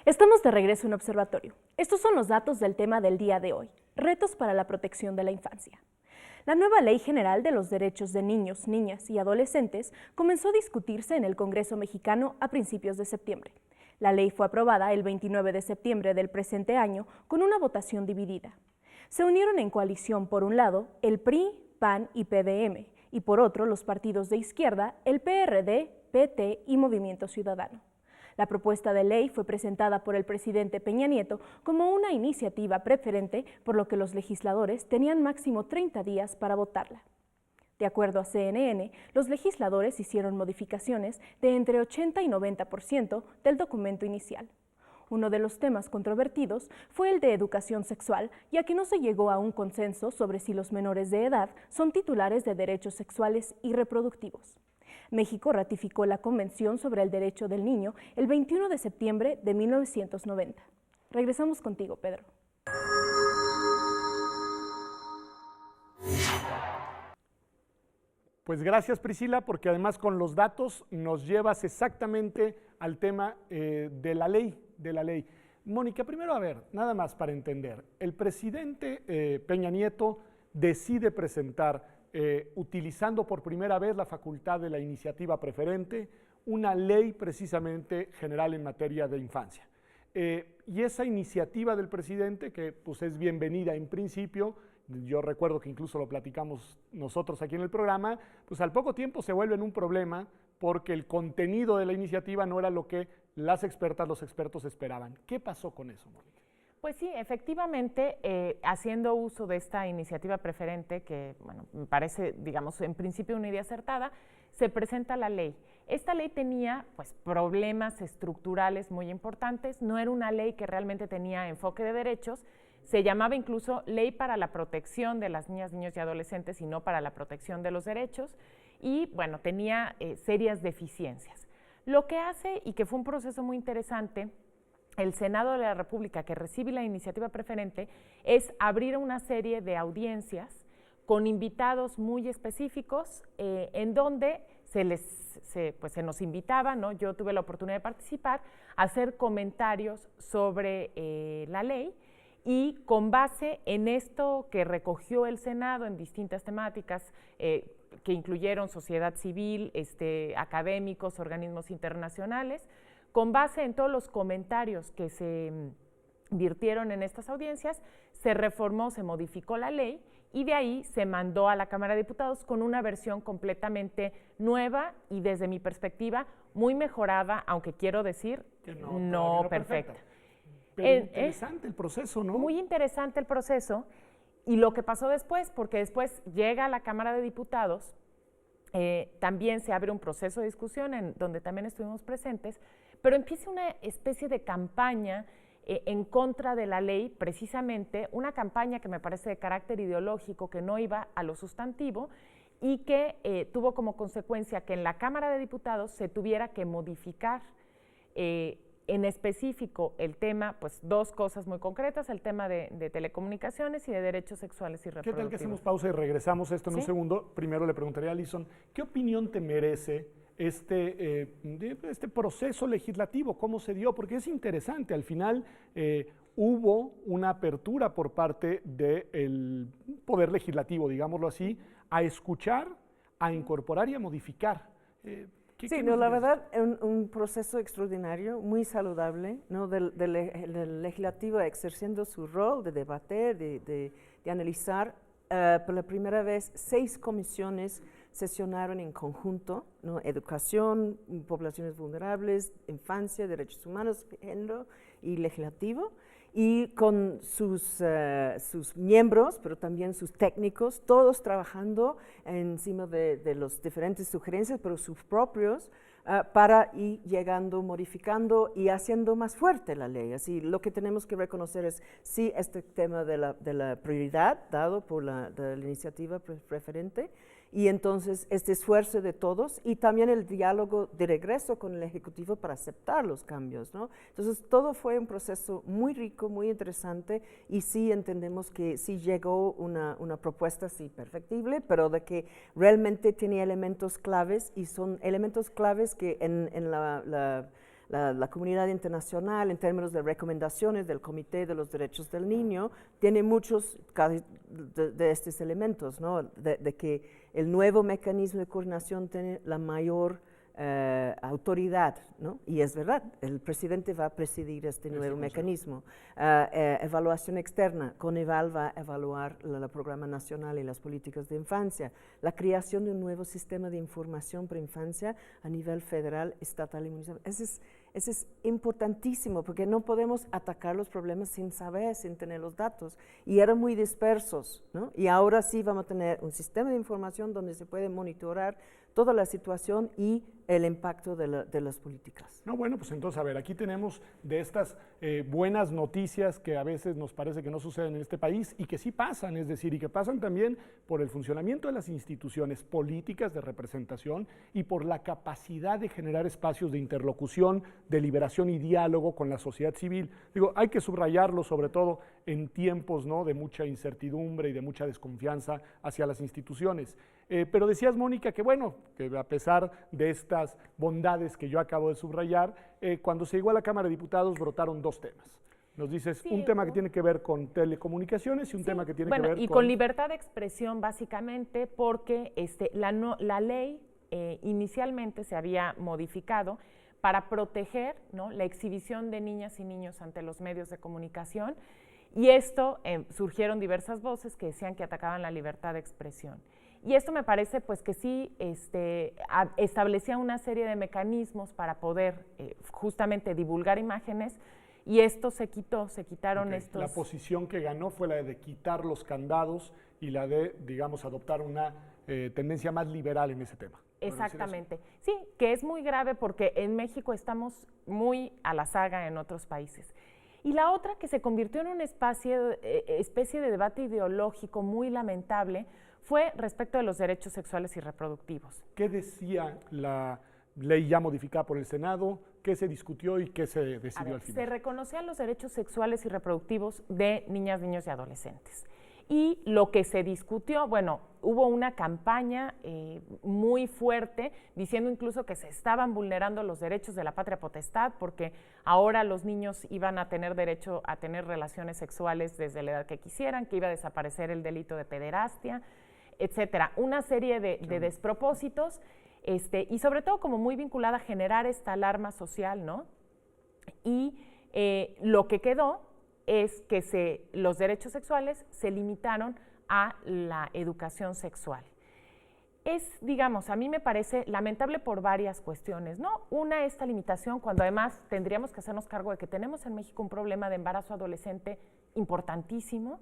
Estamos de regreso en Observatorio. Estos son los datos del tema del día de hoy, retos para la protección de la infancia. La nueva Ley General de los Derechos de Niños, Niñas y Adolescentes comenzó a discutirse en el Congreso mexicano a principios de septiembre. La ley fue aprobada el 29 de septiembre del presente año con una votación dividida. Se unieron en coalición, por un lado, el PRI, PAN y PDM, y por otro, los partidos de izquierda, el PRD, PT y Movimiento Ciudadano. La propuesta de ley fue presentada por el presidente Peña Nieto como una iniciativa preferente, por lo que los legisladores tenían máximo 30 días para votarla. De acuerdo a CNN, los legisladores hicieron modificaciones de entre 80 y 90% del documento inicial. Uno de los temas controvertidos fue el de educación sexual, ya que no se llegó a un consenso sobre si los menores de edad son titulares de derechos sexuales y reproductivos. México ratificó la Convención sobre el Derecho del Niño el 21 de septiembre de 1990. Regresamos contigo, Pedro. Pues gracias, Priscila, porque además con los datos nos llevas exactamente al tema de la ley. Mónica, primero, a ver, nada más para entender. El presidente Peña Nieto decide presentar, utilizando por primera vez la facultad de la iniciativa preferente, una ley precisamente general en materia de infancia. Y esa iniciativa del presidente, que pues es bienvenida en principio, yo recuerdo que incluso lo platicamos nosotros aquí en el programa, pues al poco tiempo se vuelve en un problema porque el contenido de la iniciativa no era lo que las expertas, los expertos esperaban. ¿Qué pasó con eso, Mónica? Pues sí, efectivamente, haciendo uso de esta iniciativa preferente, que bueno, me parece, digamos, en principio una idea acertada, se presenta la ley. Esta ley tenía pues, problemas estructurales muy importantes, no era una ley que realmente tenía enfoque de derechos, se llamaba incluso Ley para la Protección de las Niñas, Niños y Adolescentes y no para la protección de los derechos, y bueno, tenía serias deficiencias. Lo que hace, y que fue un proceso muy interesante, el Senado de la República, que recibe la iniciativa preferente, es abrir una serie de audiencias con invitados muy específicos, en donde se nos invitaba, ¿no? Yo tuve la oportunidad de participar, a hacer comentarios sobre la ley, y con base en esto que recogió el Senado en distintas temáticas, que incluyeron sociedad civil, académicos, organismos internacionales, con base en todos los comentarios que se virtieron en estas audiencias, se reformó, se modificó la ley y de ahí se mandó a la Cámara de Diputados con una versión completamente nueva y desde mi perspectiva muy mejorada, aunque quiero decir que no perfecta. Pero interesante el proceso, ¿no? Muy interesante el proceso y lo que pasó después, porque después llega a la Cámara de Diputados, también se abre un proceso de discusión en donde también estuvimos presentes, pero empieza una especie de campaña en contra de la ley, precisamente una campaña que me parece de carácter ideológico, que no iba a lo sustantivo y que tuvo como consecuencia que en la Cámara de Diputados se tuviera que modificar en específico el tema, pues dos cosas muy concretas, el tema de telecomunicaciones y de derechos sexuales y reproductivos. ¿Qué tal que hacemos pausa y regresamos a esto en un segundo? Primero le preguntaría a Alison, ¿qué opinión te merece este proceso legislativo? ¿Cómo se dio? Porque es interesante, al final hubo una apertura por parte del Poder Legislativo, digámoslo así, a escuchar, a incorporar y a modificar. Sí, no, la verdad, un proceso extraordinario, muy saludable, ¿no? del legislativo ejerciendo su rol de debatir, de analizar. Por la primera vez, 6 comisiones sesionaron en conjunto, ¿no? Educación, poblaciones vulnerables, infancia, derechos humanos, género y legislativo, y con sus miembros, pero también sus técnicos, todos trabajando encima de las diferentes sugerencias, pero sus propios, para ir llegando, modificando y haciendo más fuerte la ley. Así, lo que tenemos que reconocer es, sí, este tema de la prioridad dado por de la iniciativa preferente, y entonces este esfuerzo de todos y también el diálogo de regreso con el Ejecutivo para aceptar los cambios, ¿no? Entonces todo fue un proceso muy rico, muy interesante y sí entendemos que sí llegó una propuesta sí perfectible, pero de que realmente tenía elementos claves y son elementos claves que en la la comunidad internacional, en términos de recomendaciones del Comité de los Derechos del Niño, tiene muchos de estos elementos, ¿no? De que el nuevo mecanismo de coordinación tiene la mayor autoridad, ¿no? Y es verdad, el presidente va a presidir este nuevo mecanismo. Evaluación externa, Coneval va a evaluar el programa nacional y las políticas de infancia. La creación de un nuevo sistema de información para infancia a nivel federal, estatal y municipal. Eso es importantísimo, porque no podemos atacar los problemas sin saber, sin tener los datos. Y eran muy dispersos, ¿no? Y ahora sí vamos a tener un sistema de información donde se puede monitorar toda la situación y el impacto de las políticas. No, bueno, pues entonces, a ver, aquí tenemos de estas buenas noticias que a veces nos parece que no suceden en este país y que sí pasan, es decir, y que pasan también por el funcionamiento de las instituciones políticas de representación y por la capacidad de generar espacios de interlocución, deliberación y diálogo con la sociedad civil. Digo, hay que subrayarlo sobre todo en tiempos, ¿no?, de mucha incertidumbre y de mucha desconfianza hacia las instituciones. Pero decías, Mónica, que bueno, que a pesar de estas bondades que yo acabo de subrayar, cuando se llegó a la Cámara de Diputados brotaron dos temas. Nos dices un tema que tiene que ver con telecomunicaciones y un tema que tiene que ver con libertad de expresión, básicamente, porque la ley inicialmente se había modificado para proteger, ¿no?, la exhibición de niñas y niños ante los medios de comunicación, y esto surgieron diversas voces que decían que atacaban la libertad de expresión. Y esto me parece pues que sí establecía una serie de mecanismos para poder justamente divulgar imágenes, y esto se quitaron estos... La posición que ganó fue la de quitar los candados y la de, digamos, adoptar una tendencia más liberal en ese tema. Exactamente. Sí, que es muy grave porque en México estamos muy a la saga en otros países. Y la otra, que se convirtió en una especie de debate ideológico muy lamentable, fue respecto de los derechos sexuales y reproductivos. ¿Qué decía la ley ya modificada por el Senado? ¿Qué se discutió y qué se decidió al final? Se reconocían los derechos sexuales y reproductivos de niñas, niños y adolescentes. Y lo que se discutió, bueno, hubo una campaña muy fuerte diciendo incluso que se estaban vulnerando los derechos de la patria potestad, porque ahora los niños iban a tener derecho a tener relaciones sexuales desde la edad que quisieran, que iba a desaparecer el delito de pederastia, etcétera. Una serie de despropósitos, y sobre todo como muy vinculada a generar esta alarma social, ¿no? Y lo que quedó es que los derechos sexuales se limitaron a la educación sexual. Es, digamos, a mí me parece lamentable por varias cuestiones, ¿no? Una, esta limitación, cuando además tendríamos que hacernos cargo de que tenemos en México un problema de embarazo adolescente importantísimo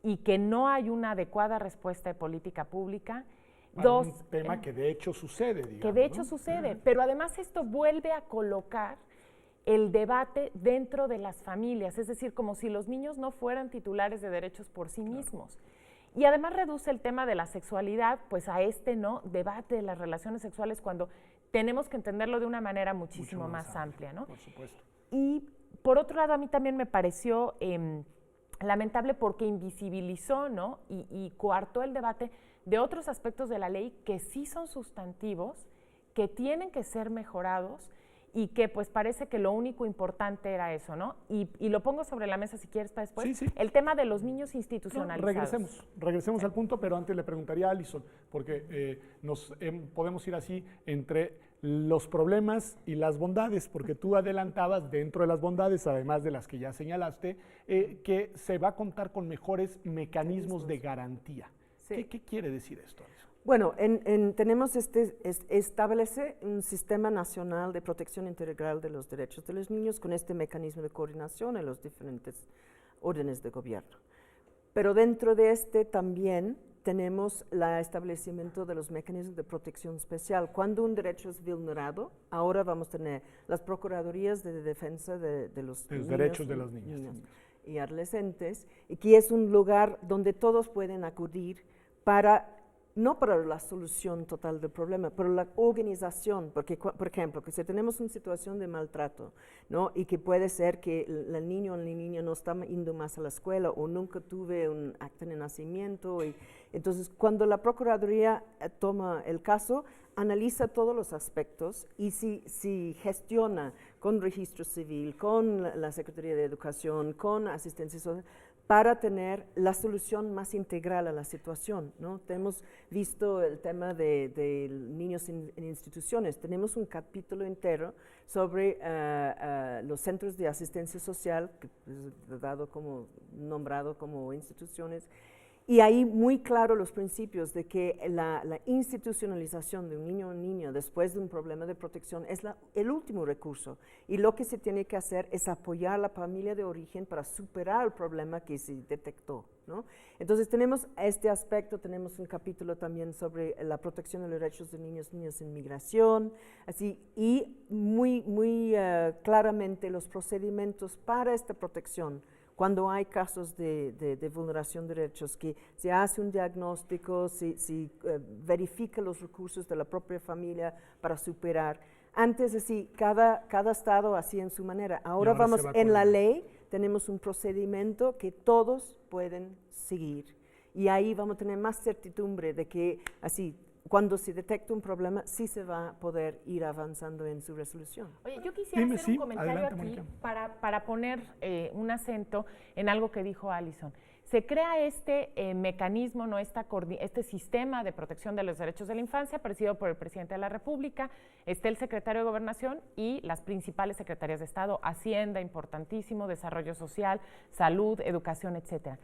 y que no hay una adecuada respuesta de política pública. Dos, un tema que de hecho sucede, digamos. Que de hecho sucede, pero además esto vuelve a colocar el debate dentro de las familias, es decir, como si los niños no fueran titulares de derechos por sí mismos. Y además reduce el tema de la sexualidad pues a debate de las relaciones sexuales, cuando tenemos que entenderlo de una manera muchísimo más amplia, ¿no? Por supuesto. Y por otro lado, a mí también me pareció lamentable porque invisibilizó, ¿no?, y coartó el debate de otros aspectos de la ley que sí son sustantivos, que tienen que ser mejorados, y que pues parece que lo único importante era eso, ¿no? Y lo pongo sobre la mesa si quieres para después. Sí, sí. El tema de los niños institucionalizados. No, regresemos al punto, pero antes le preguntaría a Alison, porque podemos ir así entre los problemas y las bondades, porque tú adelantabas dentro de las bondades, además de las que ya señalaste, que se va a contar con mejores mecanismos de garantía. Sí. ¿Qué quiere decir esto, Alison? Bueno, tenemos establece un sistema nacional de protección integral de los derechos de los niños con este mecanismo de coordinación en los diferentes órdenes de gobierno. Pero dentro de también tenemos el establecimiento de los mecanismos de protección especial. Cuando un derecho es vulnerado, ahora vamos a tener las procuradurías de defensa de los niños, derechos de los niños y adolescentes, y que es un lugar donde todos pueden acudir para no para la solución total del problema, pero la organización, porque, por ejemplo, que si tenemos una situación de maltrato, ¿no? Y que puede ser que el niño o la niña no está yendo más a la escuela o nunca tuve un acta de nacimiento, y entonces cuando la Procuraduría toma el caso, analiza todos los aspectos y si gestiona con registro civil, con la Secretaría de Educación, con asistencia social, para tener la solución más integral a la situación, ¿no? Hemos visto el tema de niños en instituciones. Tenemos un capítulo entero sobre los centros de asistencia social, que es nombrado como instituciones, y ahí muy claro los principios de que la institucionalización de un niño o niña después de un problema de protección es el último recurso, y lo que se tiene que hacer es apoyar a la familia de origen para superar el problema que se detectó, ¿no? Entonces tenemos este aspecto, tenemos un capítulo también sobre la protección de los derechos de niños y niñas en migración, así, y muy claramente los procedimientos para esta protección. Cuando hay casos de vulneración de derechos, que se hace un diagnóstico, se verifica los recursos de la propia familia para superar. Antes, así, cada estado hacía en su manera. Ahora vamos, en la ley, tenemos un procedimiento que todos pueden seguir. Y ahí vamos a tener más certidumbre de que, así, cuando se detecta un problema, sí se va a poder ir avanzando en su resolución. Oye, yo quisiera hacer un comentario aquí para poner un acento en algo que dijo Alison. Se crea este mecanismo, ¿no? este sistema de protección de los derechos de la infancia, presidido por el presidente de la República, está el secretario de Gobernación y las principales secretarías de Estado, Hacienda, importantísimo, Desarrollo Social, Salud, Educación, etcétera.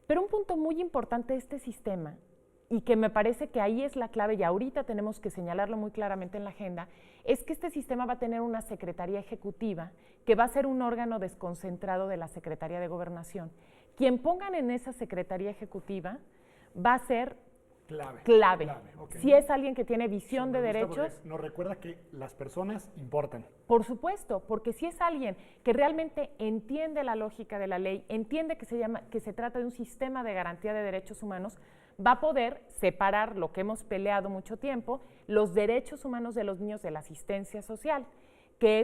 Pero un punto muy importante de este sistema, y que me parece que ahí es la clave, y ahorita tenemos que señalarlo muy claramente en la agenda, es que este sistema va a tener una Secretaría Ejecutiva que va a ser un órgano desconcentrado de la Secretaría de Gobernación. Quien pongan en esa Secretaría Ejecutiva va a ser clave. Okay. Si es alguien que tiene visión de derechos. Nos recuerda que las personas importan. Por supuesto, porque si es alguien que realmente entiende la lógica de la ley, entiende que se trata de un sistema de garantía de derechos humanos, va a poder separar lo que hemos peleado mucho tiempo, los derechos humanos de los niños de la asistencia social, que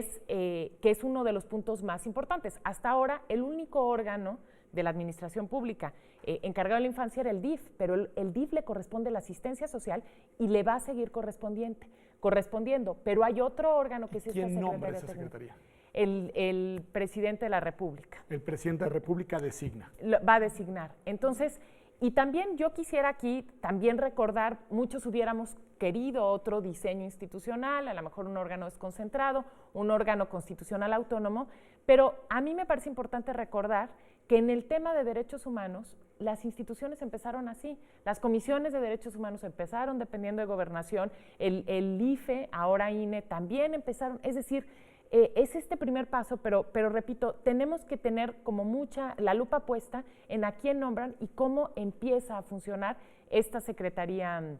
es uno de los puntos más importantes. Hasta ahora, el único órgano de la administración pública encargado de la infancia era el DIF, pero el DIF le corresponde la asistencia social y le va a seguir correspondiendo, pero hay otro órgano que es esta Secretaría. ¿Quién nombra esa secretaría? El presidente de la República. El presidente de la República designa. Va a designar. Entonces, y también yo quisiera aquí también recordar, muchos hubiéramos querido otro diseño institucional, a lo mejor un órgano desconcentrado, un órgano constitucional autónomo, pero a mí me parece importante recordar que en el tema de derechos humanos, las instituciones empezaron así, las comisiones de derechos humanos empezaron dependiendo de Gobernación, el IFE, ahora INE, también empezaron, es decir, es este primer paso, pero repito, tenemos que tener como la lupa puesta en a quién nombran y cómo empieza a funcionar esta Secretaría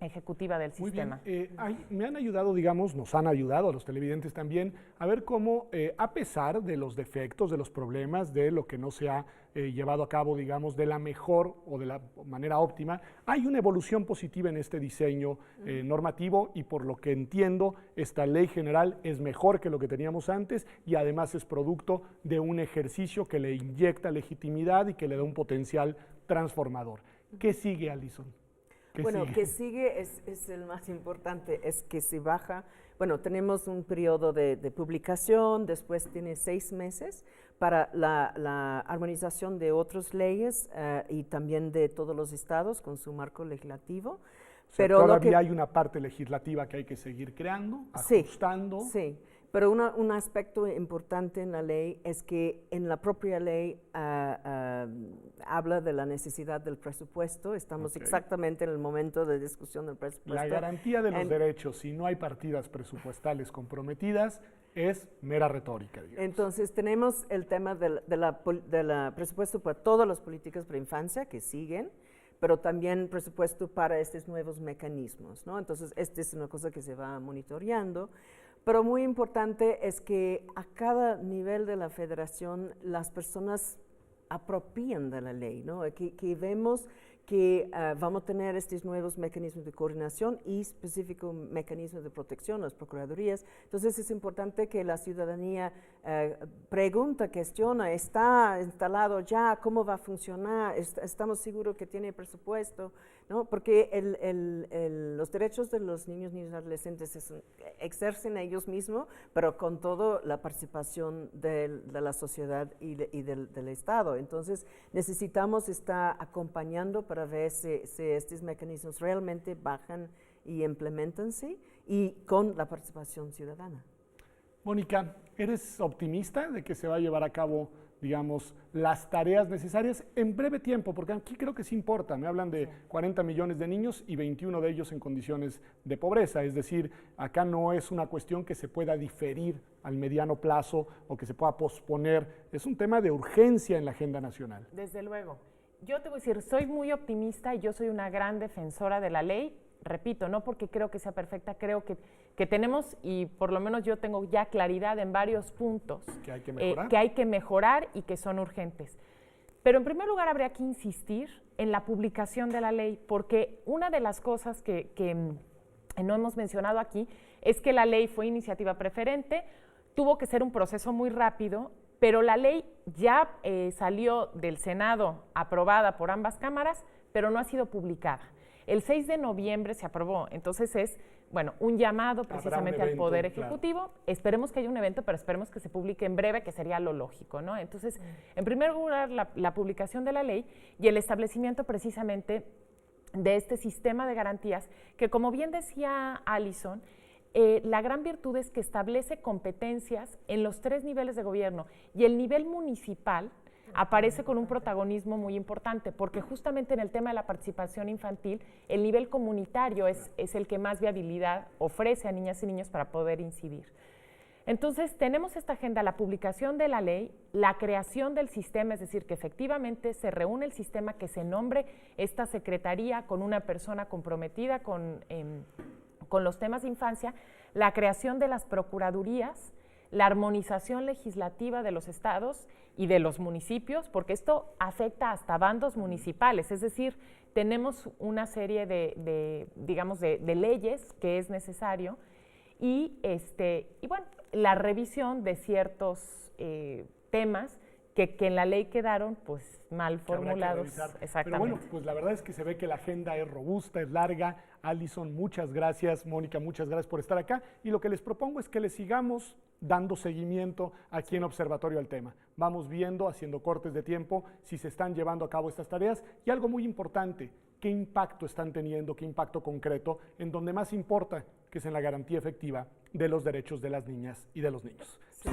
Ejecutiva del sistema. Muy bien. Me han ayudado, digamos, nos han ayudado a los televidentes también, a ver cómo, a pesar de los defectos, de los problemas, de lo que no se ha llevado a cabo, digamos, de la mejor o de la manera óptima, hay una evolución positiva en este diseño normativo, y por lo que entiendo, esta ley general es mejor que lo que teníamos antes, y además es producto de un ejercicio que le inyecta legitimidad y que le da un potencial transformador. ¿Qué sigue, Alison? Que sigue es el más importante, es que se baja. Bueno, tenemos un periodo de publicación, después tiene 6 meses para la armonización de otras leyes y también de todos los estados con su marco legislativo. Pero todavía hay una parte legislativa que hay que seguir creando, ajustando. Sí. Pero un aspecto importante en la ley es que en la propia ley habla de la necesidad del presupuesto. Estamos exactamente en el momento de discusión del presupuesto. La garantía de los derechos, si no hay partidas presupuestales comprometidas, es mera retórica, digamos. Entonces tenemos el tema de la presupuesto para todas las políticas para infancia que siguen, pero también presupuesto para estos nuevos mecanismos, ¿no? Entonces, esta es una cosa que se va monitoreando. Pero muy importante es que a cada nivel de la federación las personas apropien de la ley, ¿no? Que vemos que vamos a tener estos nuevos mecanismos de coordinación y específicos mecanismos de protección, las procuradurías. Entonces es importante que la ciudadanía pregunta, cuestiona, ¿está instalado ya? ¿Cómo va a funcionar? ¿Estamos seguros que tiene presupuesto? ¿No? Porque los derechos de los niños y adolescentes ejercen ellos mismos, pero con toda la participación de la sociedad y del Estado. Entonces necesitamos estar acompañando para ver si estos mecanismos realmente bajan y implementanse y con la participación ciudadana. Mónica, ¿eres optimista de que se va a llevar a cabo, digamos, las tareas necesarias en breve tiempo? Porque aquí creo que sí importa. Me hablan de 40 millones de niños y 21 de ellos en condiciones de pobreza. Es decir, acá no es una cuestión que se pueda diferir al mediano plazo o que se pueda posponer. Es un tema de urgencia en la agenda nacional. Desde luego. Yo te voy a decir, soy muy optimista y yo soy una gran defensora de la ley. Repito, no porque creo que sea perfecta, creo que tenemos, y por lo menos yo tengo ya claridad en varios puntos que hay que mejorar y que son urgentes. Pero en primer lugar habría que insistir en la publicación de la ley, porque una de las cosas que no hemos mencionado aquí es que la ley fue iniciativa preferente, tuvo que ser un proceso muy rápido, pero la ley ya salió del Senado aprobada por ambas cámaras, pero no ha sido publicada. El 6 de noviembre se aprobó, entonces es, bueno, un llamado precisamente al Poder Ejecutivo. Claro. Esperemos que haya un evento, pero esperemos que se publique en breve, que sería lo lógico, ¿no? Entonces, en primer lugar, la publicación de la ley y el establecimiento precisamente de este sistema de garantías, que como bien decía Alison, la gran virtud es que establece competencias en los 3 niveles de gobierno y el nivel municipal aparece con un protagonismo muy importante, porque justamente en el tema de la participación infantil, el nivel comunitario es el que más viabilidad ofrece a niñas y niños para poder incidir. Entonces, tenemos esta agenda, la publicación de la ley, la creación del sistema, es decir, que efectivamente se reúne el sistema, que se nombre esta secretaría con una persona comprometida con los temas de infancia, la creación de las procuradurías, la armonización legislativa de los estados y de los municipios, porque esto afecta hasta bandos municipales, es decir, tenemos una serie de leyes que es necesario y bueno, la revisión de ciertos temas que en la ley quedaron pues mal formulados. Exactamente. Pero bueno, pues la verdad es que se ve que la agenda es robusta, es larga. Alison, muchas gracias. Mónica, muchas gracias por estar acá. Y lo que les propongo es que le sigamos dando seguimiento aquí en Observatorio al tema. Vamos viendo, haciendo cortes de tiempo, si se están llevando a cabo estas tareas. Y algo muy importante, qué impacto están teniendo, qué impacto concreto, en donde más importa, que es en la garantía efectiva de los derechos de las niñas y de los niños. Sí.